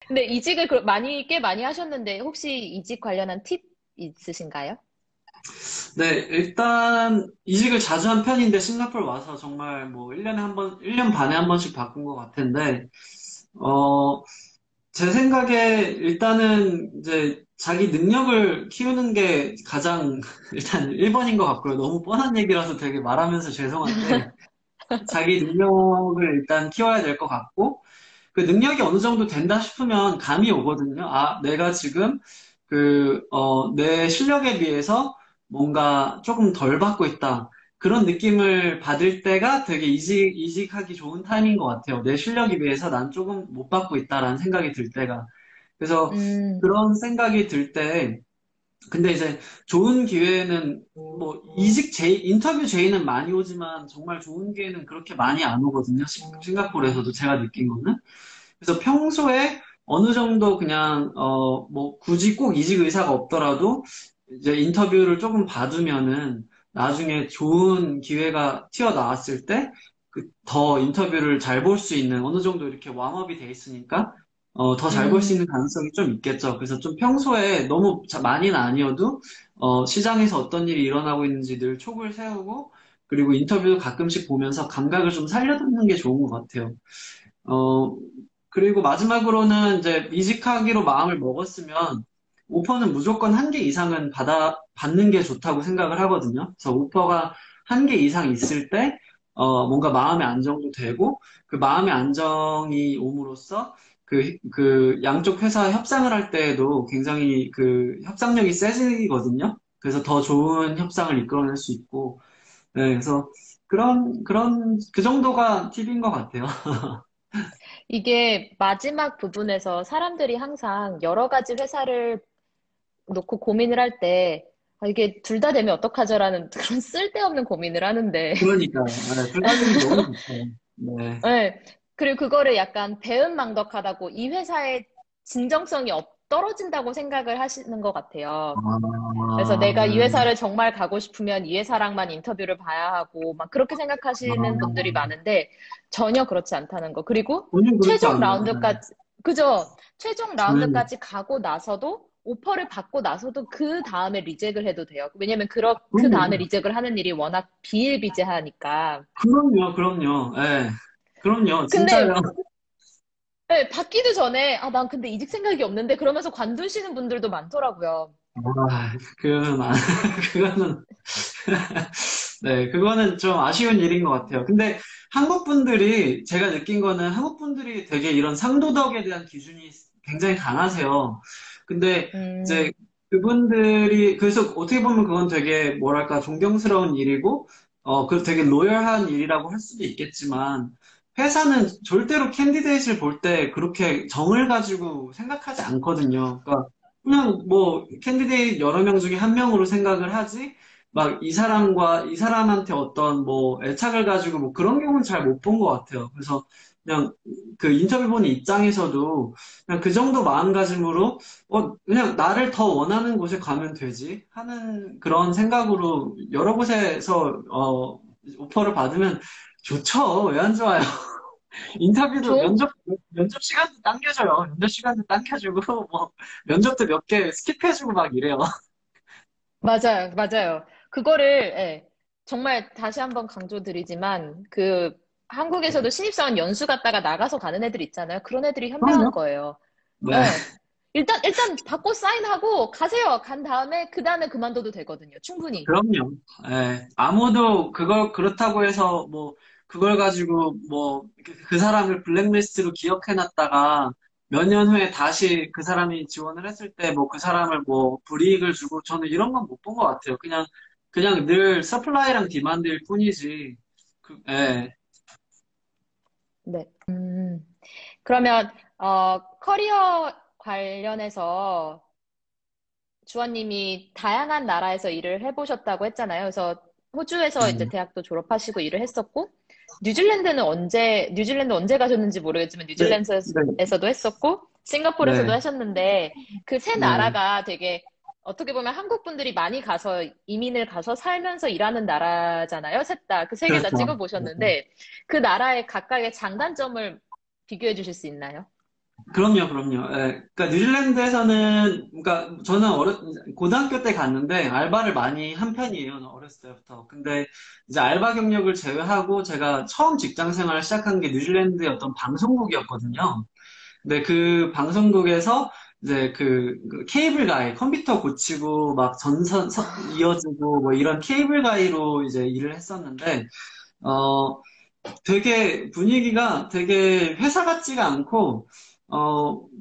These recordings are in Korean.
근데 이직을 꽤 많이 하셨는데 혹시 이직 관련한 팁 있으신가요? 네, 일단 이직을 자주 한 편인데 싱가포르 와서 정말 뭐 1년에 한 번, 1년 반에 한 번씩 바꾼 것 같은데, 어, 제 생각에 일단은 이제 자기 능력을 키우는 게 가장 일단 1번인 것 같고요. 너무 뻔한 얘기라서 되게 말하면서 죄송한데, 자기 능력을 일단 키워야 될 것 같고, 그 능력이 어느 정도 된다 싶으면 감이 오거든요. 아, 내가 지금 내 실력에 비해서 뭔가 조금 덜 받고 있다. 그런 느낌을 받을 때가 되게 이직하기 좋은 타임인 것 같아요. 내 실력에 비해서 난 조금 못 받고 있다라는 생각이 들 때가. 그래서 음, 그런 생각이 들 때, 근데 이제 좋은 기회는 뭐 인터뷰 제의는 많이 오지만 정말 좋은 기회는 그렇게 많이 안 오거든요. 싱가포르에서도 제가 느낀 거는. 그래서 평소에 어느 정도 그냥, 뭐, 굳이 꼭 이직 의사가 없더라도, 이제 인터뷰를 조금 봐두면은, 나중에 좋은 기회가 튀어나왔을 때, 더 인터뷰를 잘 볼 수 있는, 어느 정도 이렇게 웜업이 돼 있으니까, 더 잘 볼 수 있는 음, 가능성이 좀 있겠죠. 그래서 좀 평소에 너무 많이는 아니어도, 시장에서 어떤 일이 일어나고 있는지 늘 촉을 세우고, 그리고 인터뷰도 가끔씩 보면서 감각을 좀 살려두는 게 좋은 것 같아요. 어, 그리고 마지막으로는 이제 이직하기로 마음을 먹었으면 오퍼는 무조건 한 개 이상은 받는 게 좋다고 생각을 하거든요. 그래서 오퍼가 한 개 이상 있을 때, 뭔가 마음의 안정도 되고, 그 마음의 안정이 옴으로써 그 양쪽 회사 협상을 할 때에도 굉장히 그 협상력이 세지거든요. 그래서 더 좋은 협상을 이끌어낼 수 있고, 네, 그래서 그 정도가 팁인 것 같아요. 이게 마지막 부분에서 사람들이 항상 여러 가지 회사를 놓고 고민을 할 때, 아, 이게 둘 다 되면 어떡하죠라는 그런 쓸데없는 고민을 하는데, 그러니까요. 네, 둘 다 되면 너무 좋죠. 네. 네. 그리고 그거를 약간 배은망덕하다고 이 회사의 진정성이 떨어진다고 생각을 하시는 것 같아요. 그래서 아, 내가 이 회사를 정말 가고 싶으면 이 회사랑만 인터뷰를 봐야 하고, 막 그렇게 생각하시는 분들이 아, 많은데, 전혀 그렇지 않다는 거. 그리고 전혀 그렇지 최종 않아요. 라운드까지, 그죠? 최종 네. 라운드까지 가고 나서도, 오퍼를 받고 나서도 그 다음에 리젝을 해도 돼요. 왜냐면 그 다음에 그럼요. 리젝을 하는 일이 워낙 비일비재하니까. 그럼요. 예. 그럼요. 진짜요. 근데 네, 받기도 전에, 아, 난 근데 이직 생각이 없는데, 그러면서 관두시는 분들도 많더라고요. 그거는, 그거는, 네, 그거는 좀 아쉬운 일인 것 같아요. 근데 제가 느낀 거는 한국 분들이 되게 이런 상도덕에 대한 기준이 굉장히 강하세요. 근데 이제 음, 그래서 어떻게 보면 그건 되게 뭐랄까 존경스러운 일이고, 그 되게 로열한 일이라고 할 수도 있겠지만, 회사는 절대로 캔디데이트를 볼 때 그렇게 정을 가지고 생각하지 않거든요. 그러니까 그냥 뭐 캔디데이트 여러 명 중에 한 명으로 생각을 하지, 막 이 사람한테 어떤 뭐 애착을 가지고 뭐 그런 경우는 잘 못 본 것 같아요. 그래서 그냥 그 인터뷰 보는 입장에서도 그냥 그 정도 마음가짐으로 그냥 나를 더 원하는 곳에 가면 되지 하는 그런 생각으로 여러 곳에서 오퍼를 받으면 좋죠. 왜 안 좋아요? 인터뷰도 좋은, 면접 시간도 당겨줘요. 면접 시간도 당겨주고 뭐 면접도 몇 개 스킵해주고 막 이래요. 맞아요, 맞아요. 그거를, 예, 정말 다시 한번 강조드리지만, 한국에서도 신입사원 연수 갔다가 나가서 가는 애들 있잖아요. 그런 애들이 현명한 그럼요. 거예요. 네. 예. 일단 받고 사인하고 가세요. 간 다음에, 그 다음에 그만둬도 되거든요. 충분히. 그럼요. 예. 아무도 그렇다고 해서 뭐, 그걸 가지고 뭐, 그 사람을 블랙리스트로 기억해놨다가 몇 년 후에 다시 그 사람이 지원을 했을 때 뭐, 그 사람을 뭐, 불이익을 주고 저는 이런 건 못 본 것 같아요. 그냥 늘 서플라이랑 디만드일 뿐이지. 예. 네. 그러면, 커리어 관련해서 주원님이 다양한 나라에서 일을 해보셨다고 했잖아요. 그래서 호주에서 이제 네. 대학도 졸업하시고 일을 했었고, 뉴질랜드 언제 가셨는지 모르겠지만 네. 네. 뉴질랜드에서도 했었고, 싱가포르에서도 네. 하셨는데, 그 세 네. 나라가 되게 어떻게 보면 한국 분들이 많이 가서 이민을 가서 살면서 일하는 나라잖아요. 셋 다, 그 세 개 다 그렇죠. 그렇죠. 찍어보셨는데, 그 나라의 각각의 장단점을 비교해 주실 수 있나요? 그럼요, 그럼요. 예, 그러니까 뉴질랜드에서는, 그러니까 저는 고등학교 때 갔는데 알바를 많이 한 편이에요. 어렸을 때부터. 근데 이제 알바 경력을 제외하고 제가 처음 직장 생활을 시작한 게 뉴질랜드의 어떤 방송국이었거든요. 근데 그 방송국에서 이제 그 케이블 가이, 컴퓨터 고치고 막 전선 이어주고 뭐 이런 케이블 가이로 이제 일을 했었는데, 어, 되게 분위기가 되게 회사 같지가 않고,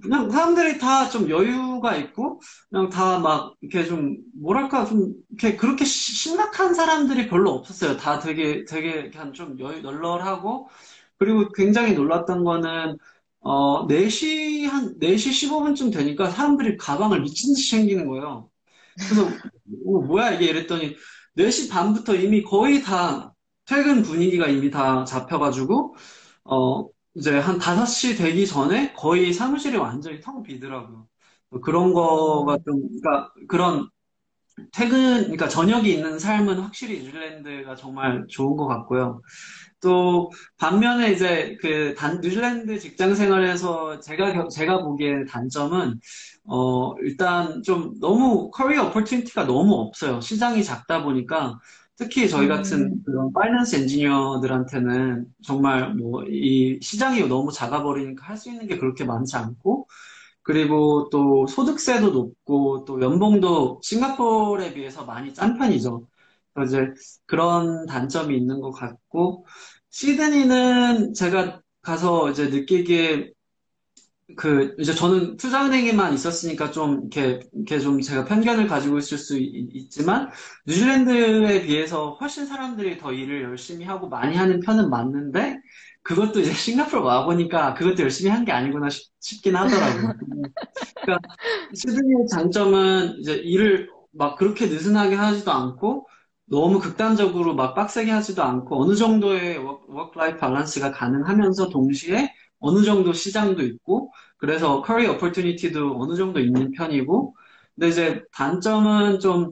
그냥 사람들이 다 좀 여유가 있고, 그냥 다 막, 이렇게 좀, 뭐랄까, 좀, 이렇게 그렇게 심각한 사람들이 별로 없었어요. 다 되게, 그냥 좀 널널하고, 그리고 굉장히 놀랐던 거는, 4시 15분쯤 되니까 사람들이 가방을 미친 듯이 챙기는 거예요. 그래서, 뭐야 이게 이랬더니, 4시 반부터 이미 거의 다 퇴근 분위기가 이미 다 잡혀가지고, 이제 한 5시 되기 전에 거의 사무실이 완전히 텅 비더라고요. 그런 거가 어, 좀, 그러니까 그런 그러니까 저녁이 있는 삶은 확실히 뉴질랜드가 정말 좋은 것 같고요. 또 반면에 이제 뉴질랜드 직장 생활에서 제가 보기에 단점은 일단 좀 너무 커리어 오퍼튜니티가 너무 없어요. 시장이 작다 보니까 특히 저희 같은 음, 그런 파이낸스 엔지니어들한테는 정말 뭐 이 시장이 너무 작아버리니까 할 수 있는 게 그렇게 많지 않고 그리고 또 소득세도 높고 또 연봉도 싱가포르에 비해서 많이 짠 편이죠. 그래서 이제 그런 단점이 있는 것 같고 시드니는 제가 가서 이제 느끼기에 이제 저는 투자은행에만 있었으니까 좀, 이렇게 좀 제가 편견을 가지고 있을 수 있지만, 뉴질랜드에 비해서 훨씬 사람들이 더 일을 열심히 하고 많이 하는 편은 맞는데, 그것도 이제 싱가포르 와보니까 그것도 열심히 한 게 아니구나 싶긴 하더라고요. 그러니까 시드니의 장점은 이제 일을 막 그렇게 느슨하게 하지도 않고 너무 극단적으로 막 빡세게 하지도 않고 어느 정도의 워크 라이프 밸런스가 가능하면서 동시에 어느 정도 시장도 있고 그래서 커리어 오퍼튜니티도 어느 정도 있는 편이고 근데 이제 단점은 좀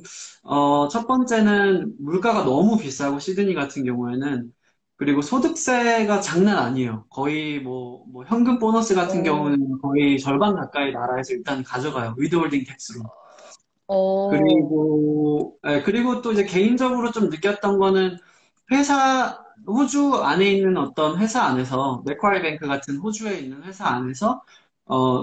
첫 번째는 물가가 너무 비싸고 시드니 같은 경우에는 그리고 소득세가 장난 아니에요. 거의 뭐 현금 보너스 같은 어, 경우는 거의 절반 가까이 나라에서 일단 가져가요. 위드홀딩 텍스로. 어, 그리고 또 이제 개인적으로 좀 느꼈던 거는 호주 안에 있는 어떤 회사 안에서, 맥쿼리 뱅크 같은 호주에 있는 회사 안에서,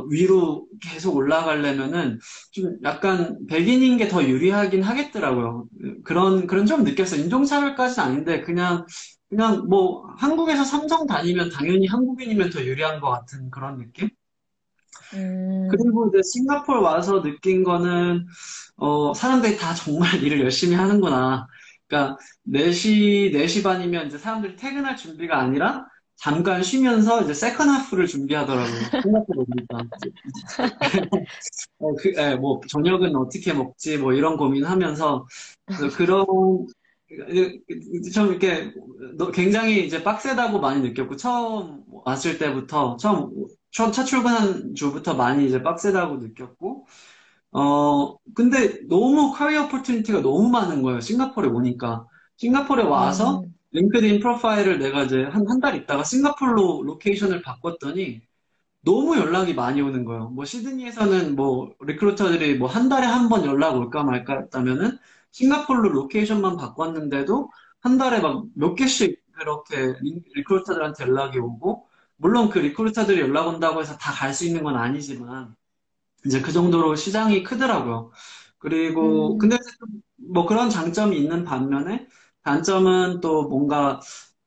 위로 계속 올라가려면은 좀 약간 백인인 게 더 유리하긴 하겠더라고요. 그런 좀 느꼈어요. 인종차별까지는 아닌데, 그냥 뭐, 한국에서 삼성 다니면 당연히 한국인이면 더 유리한 것 같은 그런 느낌? 음, 그리고 이제 싱가포르 와서 느낀 거는, 사람들이 다 정말 일을 열심히 하는구나. 그러니까 4시 반이면 이제 사람들이 퇴근할 준비가 아니라 잠깐 쉬면서 이제 세컨 하프를 준비하더라고요. 싱가포르 오니까. 뭐, 저녁은 어떻게 먹지, 뭐, 이런 고민하면서, 그래서 좀 이렇게, 굉장히 이제 빡세다고 많이 느꼈고, 처음 왔을 때부터, 첫 출근한 주부터 많이 이제 빡세다고 느꼈고, 근데 너무 커리어 오퍼튜니티가 너무 많은 거예요. 싱가포르에 오니까. 싱가포르에 와서, 음, 링크드인 프로파일을 내가 이제 한 달 있다가 싱가포르로 로케이션을 바꿨더니, 너무 연락이 많이 오는 거예요. 뭐 시드니에서는 뭐 리크루터들이 뭐 한 달에 한 번 연락 올까 말까 했다면은 싱가포르로 로케이션만 바꿨는데도 한 달에 막 몇 개씩 그렇게 리크루터들한테 연락이 오고 물론 그 리크루터들이 연락 온다고 해서 다 갈 수 있는 건 아니지만 이제 그 정도로 시장이 크더라고요. 그리고 근데 음, 뭐 그런 장점이 있는 반면에 단점은 또 뭔가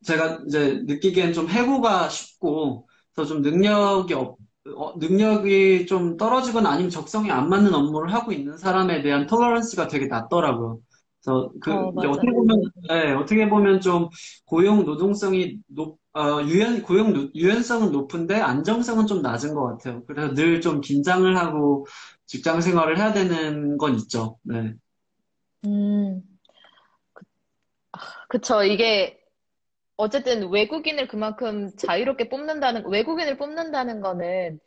제가 이제 느끼기엔 좀 해고가 쉽고 그래서 좀 능력이 좀 떨어지거나 아니면 적성에 안 맞는 업무를 하고 있는 사람에 대한 톨러런스가 되게 낮더라고요. 그래서 이제 맞아. 어떻게 보면 좀 고용 노동성이 유연성은 높은데 안정성은 좀 낮은 것 같아요. 그래서 늘 좀 긴장을 하고 직장 생활을 해야 되는 건 있죠. 네. 음, 그쵸. 이게, 어쨌든 외국인을 뽑는다는 거는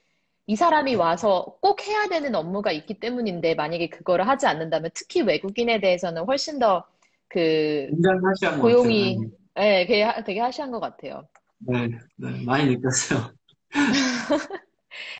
이 사람이 와서 꼭 해야 되는 업무가 있기 때문인데, 만약에 그거를 하지 않는다면, 특히 외국인에 대해서는 훨씬 더 그, 굉장히 하시한 것 같아요. 고용이, 예, 되게 하시한 것 같아요. 네, 네, 많이 느꼈어요.